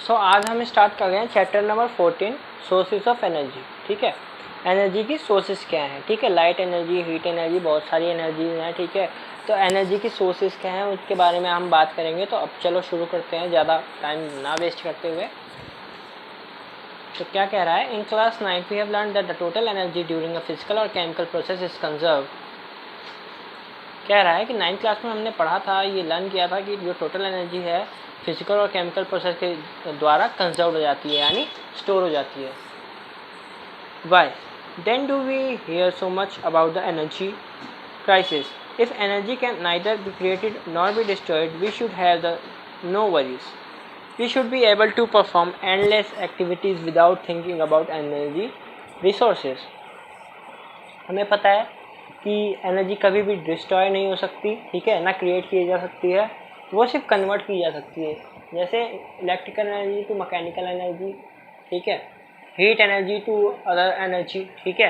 सो आज हम स्टार्ट कर रहे हैं chapter number 14 sources of energy. ठीक है, एनर्जी की सोर्सेज क्या हैं। ठीक है, लाइट एनर्जी, हीट एनर्जी, बहुत सारी एनर्जी हैं। ठीक है, तो एनर्जी की सोर्सेज क्या हैं उसके बारे में हम बात करेंगे। तो अब चलो शुरू करते हैं, ज़्यादा टाइम ना वेस्ट करते हुए। तो क्या कह रहा है, in class 9 we have learn that the total energy during a physical or chemical process is conserve. कह रहा है कि 9th क्लास में हमने पढ़ा था, ये लर्न किया था कि जो टोटल एनर्जी है फिजिकल और केमिकल प्रोसेस के द्वारा कंजर्व हो जाती है, यानी स्टोर हो जाती है। Why then do we hear so much about the energy crisis? If energy can neither be created nor be destroyed we should have the no worries. We should be able to perform endless activities without thinking about energy resources. हमें पता है कि energy कभी भी destroy नहीं हो सकती, ठीक है, ना क्रिएट की जा सकती है, वो सिर्फ कन्वर्ट की जा सकती है। जैसे electrical energy to mechanical energy, ठीक है, heat energy to other energy, ठीक है।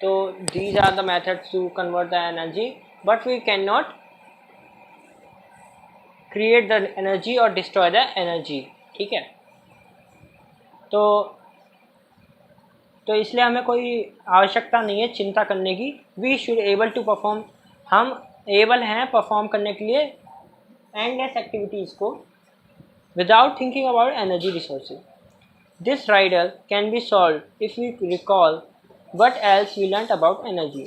तो these are the methods to convert the energy, but we can not create the energy और डिस्ट्रॉय द एनर्जी, ठीक है। तो इसलिए हमें कोई आवश्यकता नहीं है चिंता करने की। We should able to perform, हम एबल हैं परफॉर्म करने के लिए एंडलेस एक्टिविटीज़ को without thinking about energy resources. This riddle can be solve if we recall what else we learn about energy.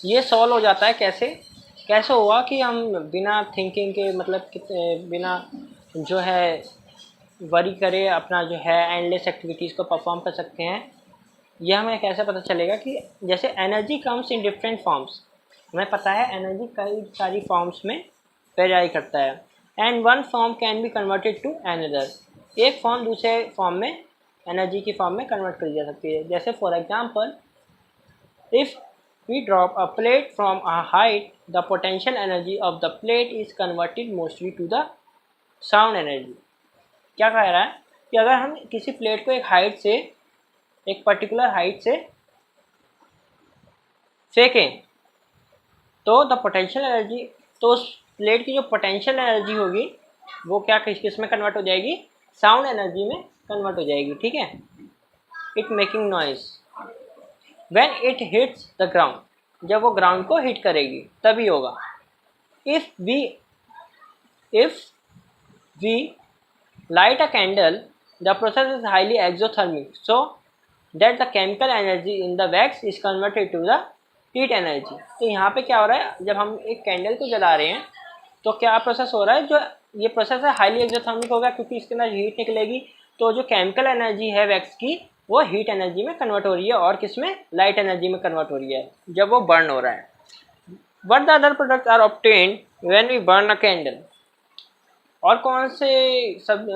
ये सॉल्व हो जाता है कैसे हुआ कि हम बिना थिंकिंग के, मतलब बिना जो है वरी करे अपना जो है एंडलेस एक्टिविटीज़ को परफॉर्म कर सकते हैं। यह हमें कैसे पता चलेगा कि जैसे energy comes in different forms, हमें पता है एनर्जी कई सारी फॉर्म्स में वेरी करता है। And one form can be converted to another, एक फॉर्म दूसरे फॉर्म में, एनर्जी की फॉर्म में कन्वर्ट कर जा सकती है। जैसे for example, if we drop a plate from a height the potential energy of the plate is converted mostly to the sound energy. क्या कह रहा है कि अगर हम किसी प्लेट को एक पर्टिकुलर हाइट से फेंकें तो द पोटेंशियल एनर्जी, तो उस प्लेट की जो पोटेंशियल एनर्जी होगी वो क्या किस में कन्वर्ट हो जाएगी, साउंड एनर्जी में कन्वर्ट हो जाएगी, ठीक है। It making noise when it hits the ground, जब वो ग्राउंड को हिट करेगी तभी होगा। If we light a candle, the process is highly exothermic, so that the chemical energy in the wax is converted to the heat energy। तो यहाँ पे क्या हो रहा है, जब हम एक कैंडल को जला रहे हैं तो क्या प्रोसेस हो रहा है, जो ये प्रोसेस है हाईली एक्सोथर्मिक होगा क्योंकि इसके अंदर हीट निकलेगी। तो जो केमिकल एनर्जी है वैक्स की वो हीट एनर्जी में कन्वर्ट हो रही है और किस में, लाइट एनर्जी में कन्वर्ट हो रही है जब वो बर्न हो रहा है। What the other products are obtained when we burn a candle? और कौन से सब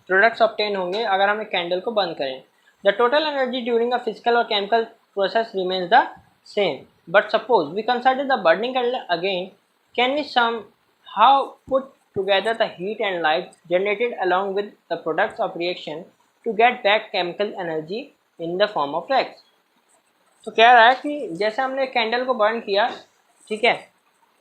प्रोडक्ट्स ऑब्टेन होंगे अगर हम एक कैंडल को बंद करें? The total energy during a physical or chemical process remains the same, but suppose we consider the burning candle again, can we somehow put together the heat and light generated along with the products of reaction to get back chemical energy in the form of wax. तो कह रहा है कि जैसे हमने candle को burn किया, ठीक है,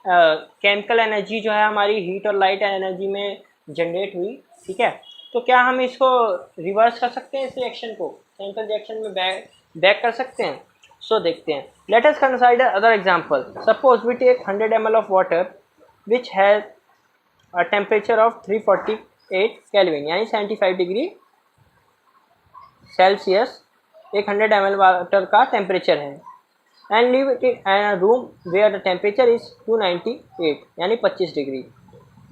केमिकल एनर्जी जो है हमारी हीट और लाइट एनर्जी में जनरेट हुई, ठीक है। तो क्या हम इसको रिवर्स कर सकते हैं, इस रिएक्शन को केमिकल रिएक्शन में बैक कर सकते हैं? सो देखते हैं। Let us consider other example. Suppose we take 100 ml of water which has a temperature of 348 kelvin, यानी 75 डिग्री सेल्सियस एक 100 ml वाटर का टेम्परेचर है, and leave it in a room where the temperature is 298 यानी 25 degree.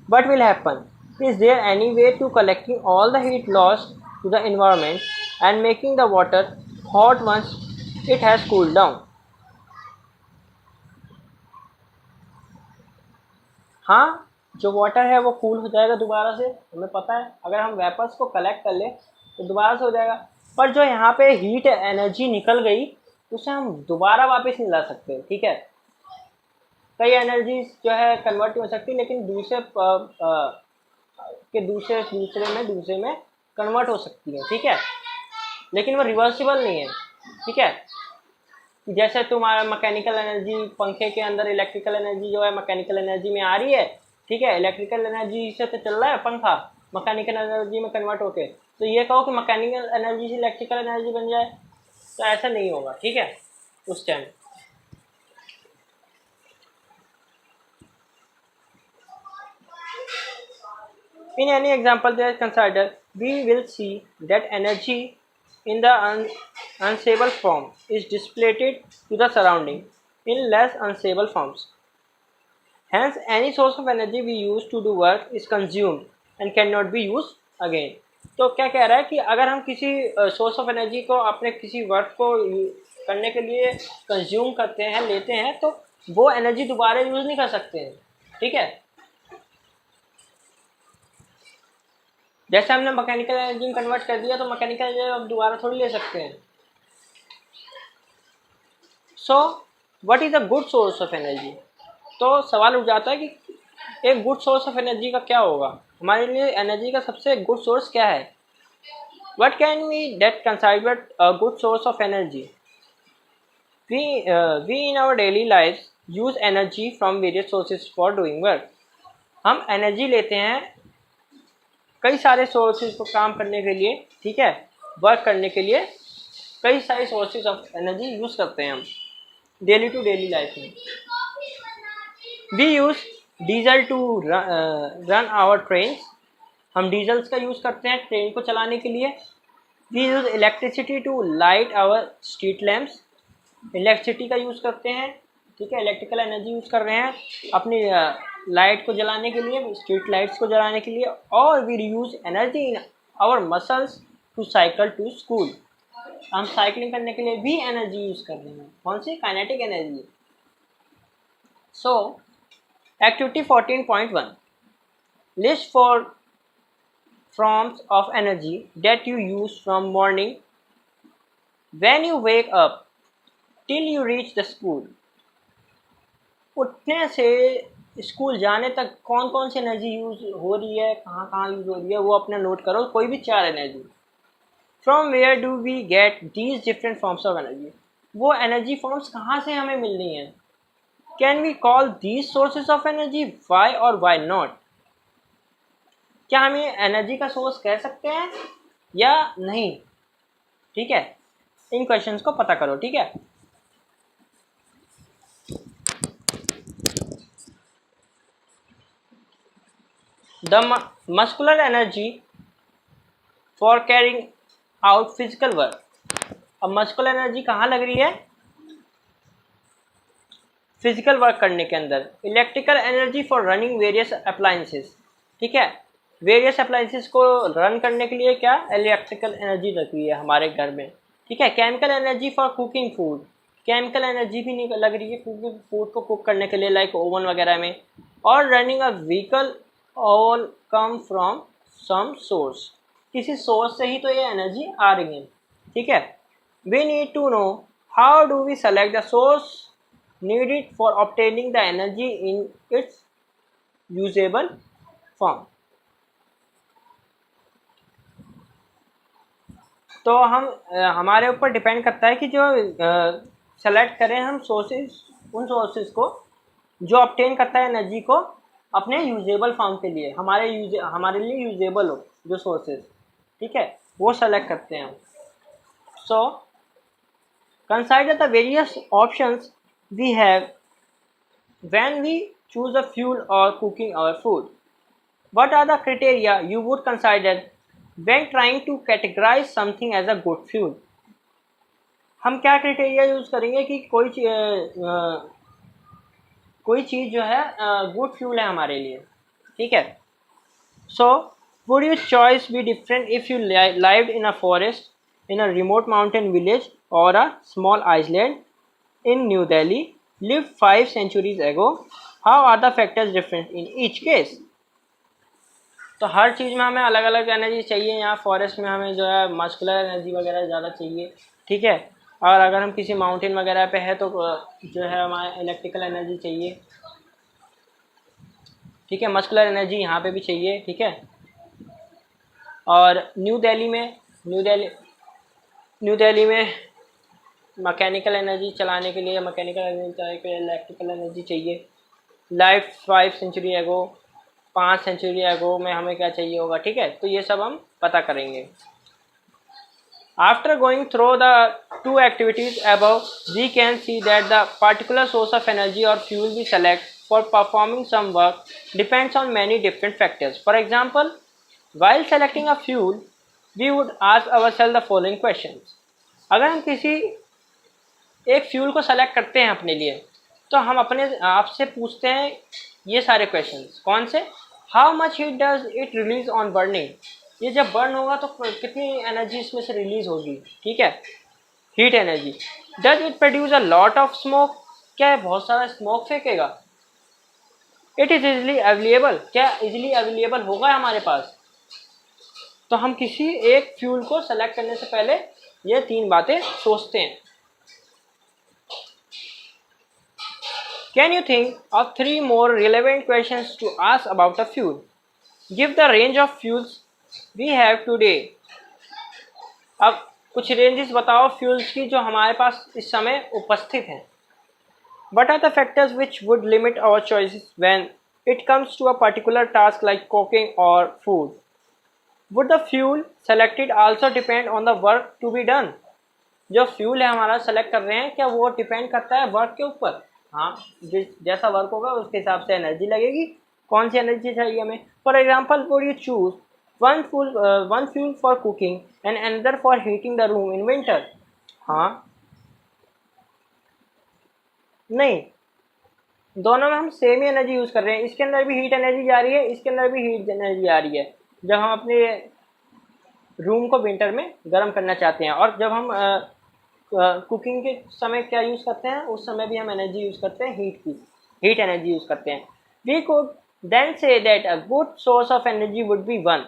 What will happen? Is there any way to collecting all the heat lost to the environment and making the water hot once it has cooled down? हाँ, जो water है वो cool हो जाएगा दोबारा से, हमें पता है अगर हम वेपर्स को कलेक्ट कर ले तो दोबारा से हो जाएगा। पर जो यहाँ पे हीट एनर्जी निकल गई उसे हम दोबारा वापस नहीं ला सकते, ठीक है। कई एनर्जी जो है कन्वर्ट हो सकती है लेकिन दूसरे में कन्वर्ट हो सकती है, ठीक है, लेकिन वो रिवर्सिबल नहीं है, ठीक है। जैसे तुम्हारा मैकेनिकल एनर्जी पंखे के अंदर इलेक्ट्रिकल एनर्जी जो है मैकेनिकल एनर्जी में आ रही है, ठीक है, इलेक्ट्रिकल एनर्जी से तो चल रहा है पंखा, मैकेनिकल एनर्जी में कन्वर्ट होके, तो ये कहो कि मैकेनिकल एनर्जी से इलेक्ट्रिकल एनर्जी बन जाए, तो ऐसा नहीं होगा, ठीक है उस time. In any example that is considered, we will see that energy in the unstable form is displayed to the surrounding in less unstable forms. Hence, any source of energy we use to do work is consumed and cannot be used again. तो क्या कह रहा है कि अगर हम किसी source of energy को अपने किसी वर्क को करने के लिए कंज्यूम करते हैं, लेते हैं, तो वो एनर्जी दोबारा यूज़ नहीं कर सकते हैं, ठीक है। जैसे हमने मैकेनिकल एनर्जी में कन्वर्ट कर दिया, तो मैकेनिकल एनर्जी अब दोबारा थोड़ी ले सकते हैं। So what is a good source of energy? तो सवाल उठ जाता है कि एक गुड सोर्स ऑफ एनर्जी का क्या होगा, हमारे लिए एनर्जी का सबसे गुड सोर्स क्या है? What can we that consider a good source of energy? We in our daily life use energy from various sources for doing work. हम एनर्जी लेते हैं कई सारे सोर्सेज को काम करने के लिए, ठीक है, वर्क करने के लिए कई सारे सोर्सेज ऑफ एनर्जी यूज़ करते हैं हम डेली टू डेली लाइफ में। We use diesel to run our trains, हम डीजल्स का यूज़ करते हैं ट्रेन को चलाने के लिए। We use electricity to light our street lamps, electricity का यूज़ करते हैं, ठीक है, इलेक्ट्रिकल एनर्जी यूज़ कर रहे हैं अपनी लाइट को जलाने के लिए, स्ट्रीट लाइट्स को जलाने के लिए। और we use energy in our muscles to cycle to school, हम साइकिलिंग करने के लिए भी एनर्जी यूज़ कर रहे हैं, कौन सी? Kinetic energy. So activity 14.1 list for forms of energy that you use from morning when you wake up till you reach the school। उठने से स्कूल जाने तक कौन कौन सी एनर्जी यूज़ हो रही है, कहाँ कहाँ यूज़ हो रही है, वो अपना नोट करो, कोई भी 4 energy. From where do we get these different forms of energy, वो एनर्जी फॉर्म्स कहाँ से हमें मिल रही हैं? Can we call these sources of energy? Why और वाई नॉट? क्या हम ये एनर्जी का सोर्स कह सकते हैं या नहीं? ठीक है, इन क्वेश्चंस को पता करो, ठीक है। The muscular energy for carrying out physical work. अब मस्कुलर एनर्जी कहाँ लग रही है? फिजिकल वर्क करने के अंदर। Electrical energy for running various appliances, ठीक है, वेरियस अप्लायंसेस को रन करने के लिए क्या इलेक्ट्रिकल एनर्जी लगती है हमारे घर में, ठीक है। Chemical energy for cooking food, chemical energy भी नहीं लग रही है कुकिंग फूड को कुक करने के लिए, लाइक ओवन वगैरह में। और running a vehicle all come from some source, किसी सोर्स से ही तो ये एनर्जी आ रही है, ठीक है। We need to know how do we select the source needed for obtaining the energy in its usable form. तो हम हमारे ऊपर डिपेंड करता है कि जो सेलेक्ट करें हम सोर्सेज, उन सोर्सेज को जो ऑब्टेन करता है एनर्जी को अपने यूजेबल फॉर्म के लिए, हमारे लिए यूजेबल हो जो सोर्सेज, ठीक है, वो सेलेक्ट करते हैं। So consider the various options we have when we choose a fuel or cooking our food. What are the criteria you would consider when trying to categorize something as a good fuel? हम क्या criteria use करेंगे कि कोई चीज़ जो है good fuel है हमारे लिए, ठीक है। So would your choice be different if you lived in a forest, in a remote mountain village or a small island in New Delhi, lived 5 centuries ago? How are the factors different in each case? तो हर चीज़ में हमें अलग अलग energy चाहिए। यहाँ forest में हमें जो है मस्कुलर एनर्जी वगैरह ज़्यादा चाहिए, ठीक है। और अगर हम किसी माउंटेन वगैरह पे है तो जो है हमारे इलेक्ट्रिकल एनर्जी चाहिए, ठीक है। मस्कुलर एनर्जी यहाँ पे भी चाहिए, ठीक है। और न्यू दिल्ली में मैकेनिकल एनर्जी चलाने के लिए इलेक्ट्रिकल एनर्जी चाहिए। लाइफ 5 सेंचुरी एगो 5 सेंचुरी एगो में हमें क्या चाहिए होगा, ठीक है। तो ये सब हम पता करेंगे। After going through the two activities above, we can see that the particular source of energy or fuel we select for performing some work depends on many different factors. For example, while selecting a fuel, we would ask ourselves the following questions. अगर हम किसी एक fuel को select करते हैं अपने लिए, तो हम अपने आपसे पूछते हैं ये सारे क्वेश्चंस। कौन से? How much heat does it release on burning, ये जब बर्न होगा तो कितनी एनर्जी इसमें से रिलीज होगी, ठीक है, heat energy. Does it produce a lot of smoke, क्या है बहुत सारा स्मोक फेंकेगा। इट इज इजिली अवेलेबल, क्या इजिली अवेलेबल होगा हमारे पास। तो हम किसी एक फ्यूल को सेलेक्ट करने से पहले ये 3 बातें सोचते हैं। Can you think of 3 more relevant questions to ask about a fuel? Give the range of fuels we have today. अब कुछ रेंजेस बताओ फ्यूल्स की जो हमारे पास इस समय उपस्थित हैं। What are the factors which would limit our choices when it comes to a particular task like cooking or food? Would the fuel selected also depend on the work to be done? जो fuel है हमारा select कर रहे हैं, क्या वो depend करता है वर्क के ऊपर? हाँ, जैसा वर्क होगा उसके हिसाब से एनर्जी लगेगी। कौन सी एनर्जी चाहिए हमें? For example, would you choose one fuel for cooking and another for heating the room in winter? हाँ, नहीं, दोनों में हम सेम ही एनर्जी यूज़ कर रहे हैं। इसके अंदर भी हीट एनर्जी जा रही है, इसके अंदर भी हीट एनर्जी आ रही है। जब हम अपने रूम को विंटर में गर्म करना चाहते हैं, और जब हम कुकिंग के समय क्या यूज़ करते हैं, उस समय भी हम एनर्जी यूज़ करते हैं, हीट एनर्जी यूज़ करते हैं। We could then say that a good source of energy would be one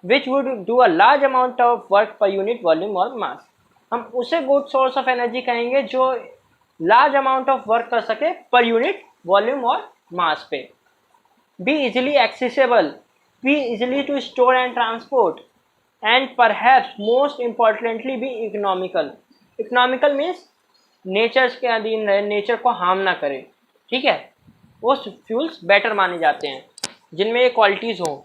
which would do a large amount of work per unit volume और मास। हम उसे गुड सोर्स ऑफ एनर्जी कहेंगे जो large amount of work कर सके पर unit volume और mass पे। Be easily accessible, be easily to store and transport, and perhaps most importantly be economical. Economical means nature के अधीन रहे, नेचर को हार्म ना करे, ठीक है। वो फ्यूल्स बेटर माने जाते हैं जिनमें ये क्वालिटीज़ हों,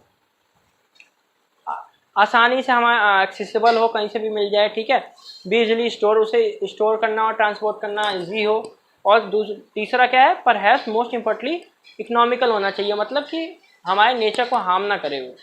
आसानी से हमारा एक्सेसिबल हो, कहीं से भी मिल जाए, ठीक है। बी इजिली स्टोर, उसे स्टोर करना और ट्रांसपोर्ट करना ईजी हो। और तीसरा क्या है? परहैप्स मोस्ट इम्पोर्टेंटली इकोनॉमिकल होना चाहिए, मतलब कि हमारे नेचर को हार्म ना करे वो।